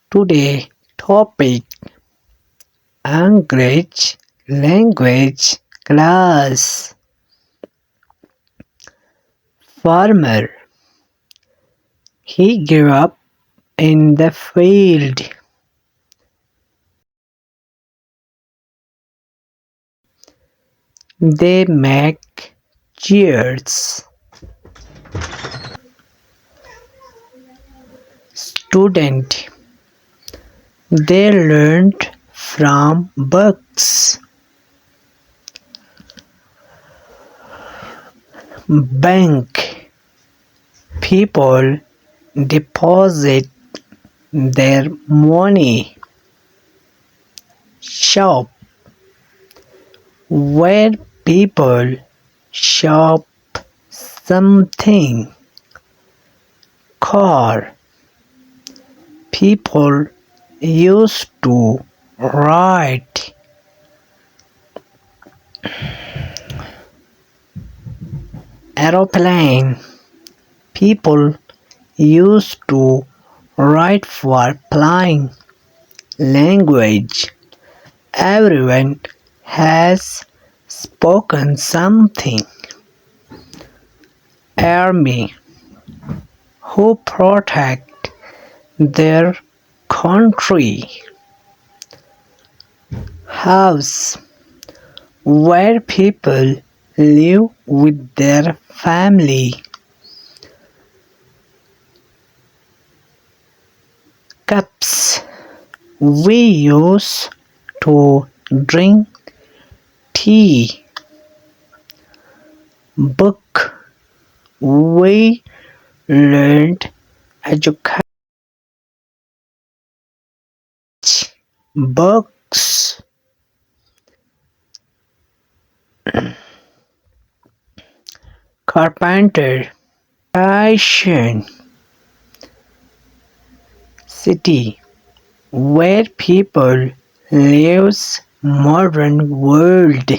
Today topic English language class. Farmer. He grew up in the field. They make cheers. Student. They learned from books. Bank. People deposit their money. Shop. Where people shop something. Car. People used to write. Aeroplane. People used to write for flying. Language. Everyone has spoken something. Army. Who protect their country. House. Where people live with their family. Cups. We use to drink tea. Book. We learned education. Books. Carpenter. Fashion. City. Where people lives modern world.